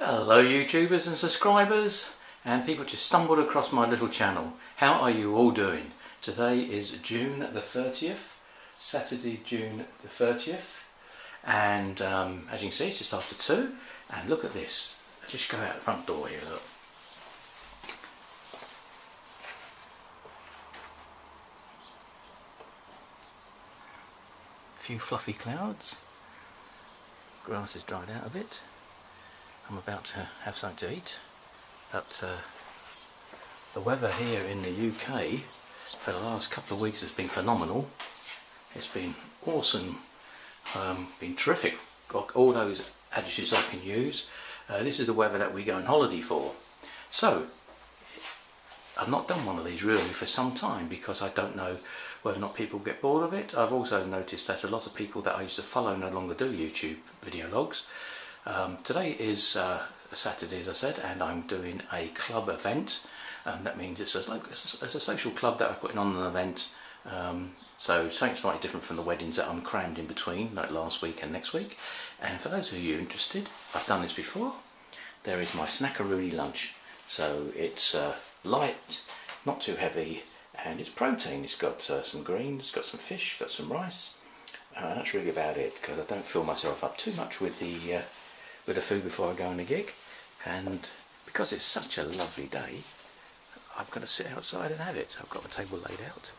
Hello YouTubers and subscribers and people just stumbled across my little channel. How are you all doing? Today is June the 30th, Saturday June the 30th, and as you can see it's just after 2, and look at this. I'll just go out the front door here, look. A few fluffy clouds, grass has dried out a bit. I'm about to have something to eat, but the weather here in the UK for the last couple of weeks has been phenomenal. It's been awesome, been terrific, got all those adjectives I can use. This is the weather that we go on holiday for. So I've not done one of these really for some time because I don't know whether or not people get bored of it. I've also noticed that a lot of people that I used to follow no longer do YouTube video logs. Today is a Saturday, as I said, and I'm doing a club event. That means it's a social club that I'm putting on an event. So something slightly different from the weddings that I'm crammed in between, like last week and next week. And for those of you interested, I've done this before. There is my snackaroonie lunch. So it's light, not too heavy, and it's protein. It's got some greens, it's got some fish, got some rice. That's really about it, because I don't fill myself up too much with the food before I go on a gig, and because it's such a lovely day I'm going to sit outside and have it. I've got the table laid out.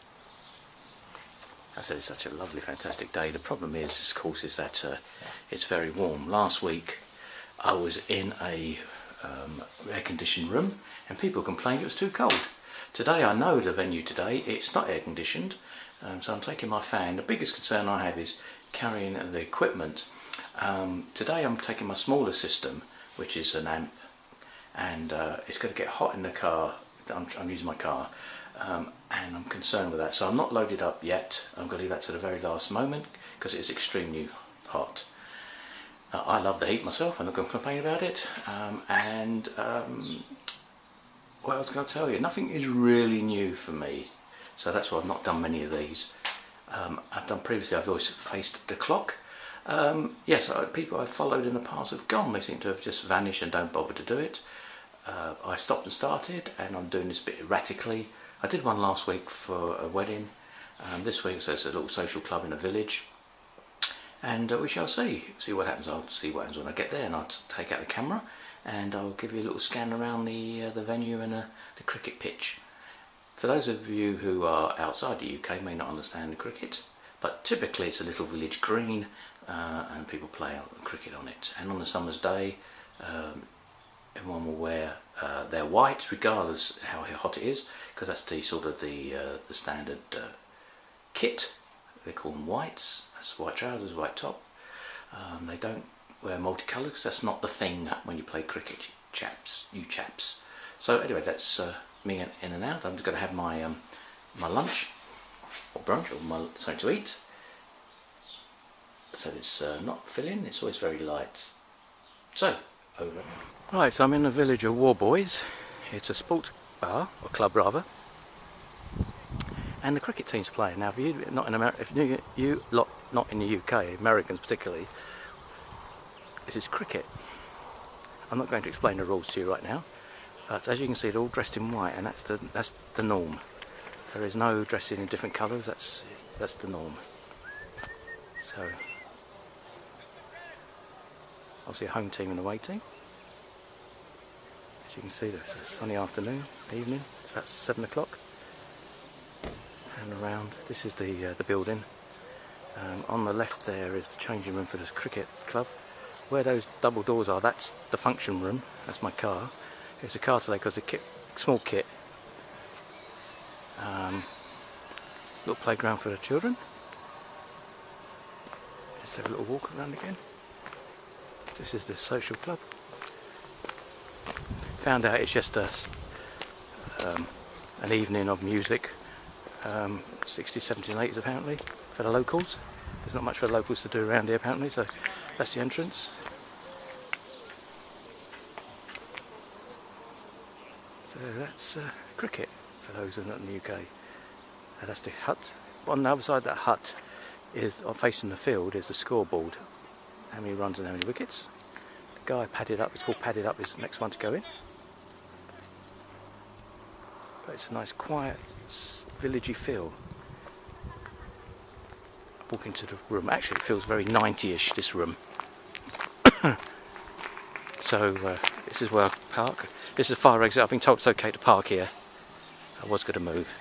I said it's such a lovely, fantastic day. The problem is, of course, is that it's very warm. Last week I was in a air-conditioned room and people complained it was too cold. Today I know the venue today, it's not air-conditioned, so I'm taking my fan. The biggest concern I have is carrying the equipment. Today I'm taking my smaller system, which is an amp, and it's going to get hot in the car. I'm using my car, and I'm concerned with that, so I'm not loaded up yet. I'm going to leave that to the very last moment because it is extremely hot. I love the heat myself, I'm not going to complain about it. What else can I tell you? Nothing is really new for me, so that's why I've not done many of these. I've done previously, I've always faced the clock. Yes, people I've followed in the past have gone. They seem to have just vanished and don't bother to do it. I stopped and started, and I'm doing this a bit erratically. I did one last week for a wedding. This week so it's a little social club in a village, and we shall see what happens. I'll see what happens when I get there, and I'll take out the camera and I'll give you a little scan around the venue and the cricket pitch. For those of you who are outside the UK may not understand the cricket, but typically it's a little village green, and people play cricket on it. And on a summer's day, everyone will wear their whites, regardless how hot it is, because that's the sort of the standard kit. They call them whites. That's white trousers, white top. They don't wear multicolours because that's not the thing when you play cricket, you chaps. So anyway, that's me in and out. I'm just going to have my my lunch or brunch or something to eat. So it's not filling, it's always very light. So, over. Right, so I'm in the village of Warboys. It's a sports bar, or club rather. And the cricket team's playing. Now, if you not in America, if you lot not in the UK, Americans particularly, this is cricket. I'm not going to explain the rules to you right now, but as you can see, they're all dressed in white, and that's the norm. There is no dressing in different colours. That's the norm. So, obviously a home team and away team. As you can see, it's a sunny afternoon, evening. It's about 7 o'clock. And around, this is the building. On the left there is the changing room for the cricket club. Where those double doors are, that's the function room. That's my car. It's a car today because the small kit. Little playground for the children. Just have a little walk around again. This is the social club. Found out it's just an evening of music, 60s, 70s and 80s apparently, for the locals. There's not much for the locals to do around here apparently, so that's the entrance. So that's cricket for those who are not in the UK. And that's the hut. On the other side of that hut is, facing the field, is the scoreboard. How many runs and how many wickets. Guy Padded Up, it's called Padded Up, is the next one to go in. But it's a nice quiet villagey feel. Walk into the room, actually it feels very 90ish, this room. So this is where I park. This is a fire exit. I've been told it's okay to park here. I was going to move.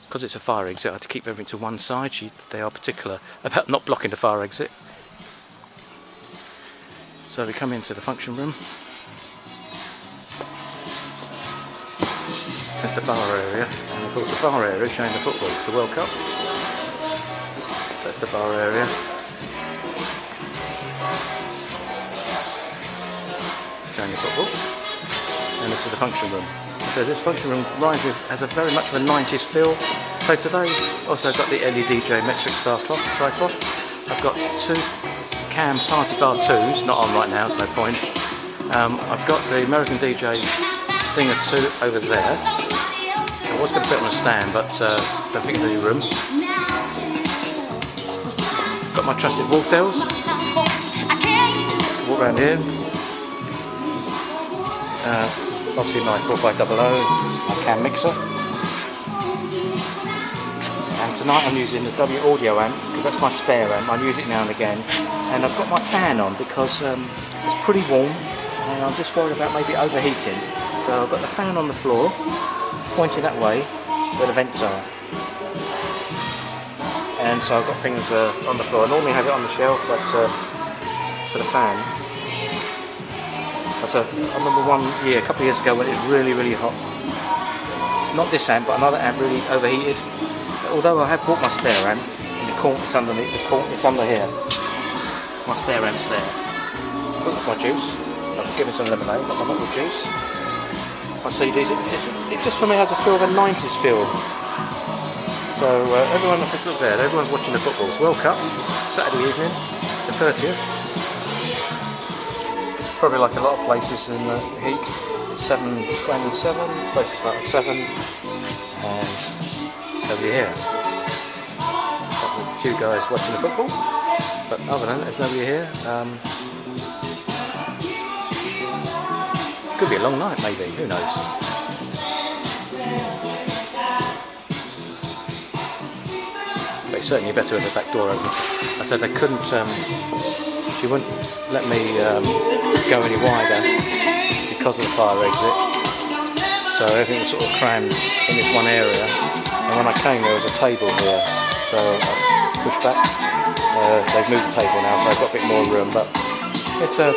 Because it's a fire exit, I had to keep everything to one side. They are particular about not blocking the fire exit. So we come into the function room. That's the bar area, and of course the bar area is showing the football, it's the World Cup. So that's the bar area. Showing the football. And this is the function room. So this function room has a very much of a 90s feel. So today also got the LEDJ metric star clock, tri-cloth. I've got two Cam Party Bar 2s, not on right now, it's no point. I've got the American DJ Stinger 2 over there. I was going to put it on a stand, but don't think there's any room. Got my trusted Wharfedales. Walk around here. Obviously my 4500, my Cam mixer. And tonight I'm using the W audio amp, because that's my spare amp. I use it now and again. And I've got my fan on because it's pretty warm, and I'm just worried about maybe overheating. So I've got the fan on the floor, pointing that way where the vents are. And so I've got things on the floor. I normally have it on the shelf, but for the fan. So I remember one year, a couple of years ago, when it was really, really hot. Not this amp, but another amp really overheated. Although I have bought my spare amp, in the corner, it's underneath the corner, it's under here. My spare amp's there. That's my juice. I've given some lemonade, got my bottle of juice. My CDs, it just for me has a feel of a 90s feel. So everyone, if you look there, everyone's watching the football. It's World Cup, Saturday evening, the 30th. Probably like a lot of places in the heat. 7:27, supposed to start at 7, and nobody here. Got a few guys watching the football, but other than that, there's nobody here. Could be a long night, maybe, who knows. But it's certainly better with the back door open. I said they couldn't, she wouldn't let me go any wider because of the fire exit. So everything was sort of crammed in this one area. And when I came, there was a table here. So I pushed back. They've moved the table now, so I've got a bit more room. But it's a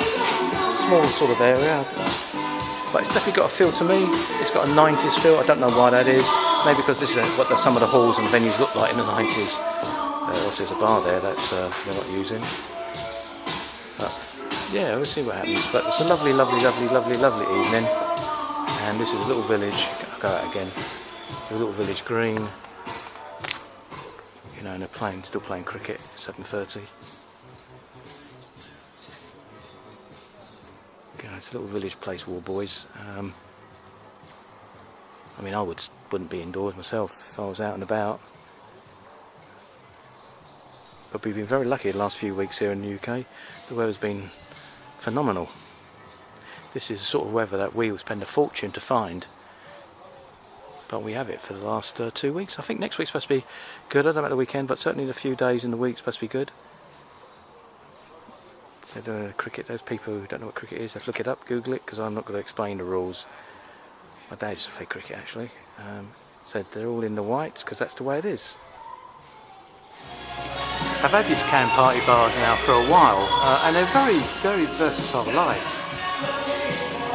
small sort of area. But it's definitely got a feel to me. It's got a 90s feel. I don't know why that is. Maybe because this is what some of the halls and venues look like in the 90s. Also, there's a bar there that they're not using. But yeah, we'll see what happens. But it's a lovely, lovely, lovely, lovely, lovely evening. And this is a little village. I'll go out again. A little village green. You know, and they're still playing cricket. 7:30. It's a little village place, War Boys. I mean, I wouldn't be indoors myself if I was out and about. But we've been very lucky the last few weeks here in the UK. The weather's been phenomenal. This is the sort of weather that we will spend a fortune to find. But we have it for the last 2 weeks. I think next week's supposed to be good. I don't know about the weekend, but certainly the few days in the week supposed to be good. So the cricket, those people who don't know what cricket is, have to look it up, Google it, because I'm not going to explain the rules. My dad used to play cricket actually. Said they're all in the whites because that's the way it is. I've had these Cam Party bars now for a while, and they're very, very versatile lights.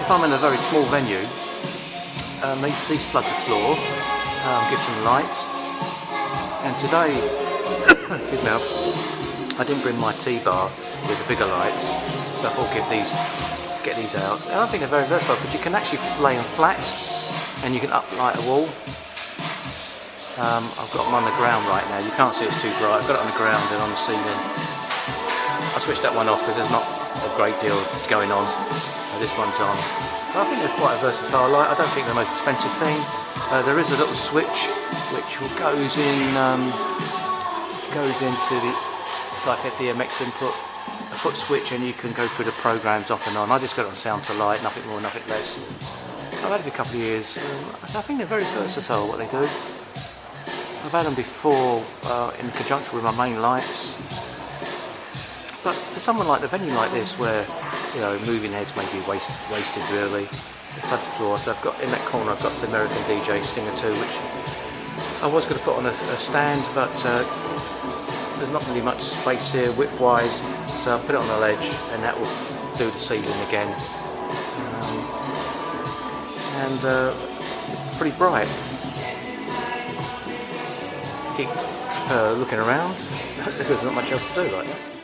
If I'm in a very small venue, these flood the floor, give some light. And today, excuse me, I didn't bring my T-bar with the bigger lights, so I thought get these out. And I think they're very versatile because you can actually lay them flat and you can uplight a wall. I've got them on the ground right now. You can't see it's too bright. I've got it on the ground and on the ceiling. I switched that one off because there's not a great deal going on. This one's on. But I think they're quite a versatile light. I don't think they're the most expensive thing. There is a little switch which goes into the like a DMX input. a foot switch and you can go through the programs off and on. I just got it on sound to light, nothing more, nothing less. I've had it for a couple of years. I think they're very versatile what they do. I've had them before in conjunction with my main lights. But for someone like the venue like this, where you know moving heads may be wasted really, flat floor. So I've got in that corner, I've got the American DJ Stinger 2, which I was going to put on a stand, but there's not really much space here width-wise, so I'll put it on the ledge, and that will do the ceiling again. Pretty bright. Keep looking around. There's not much else to do like that.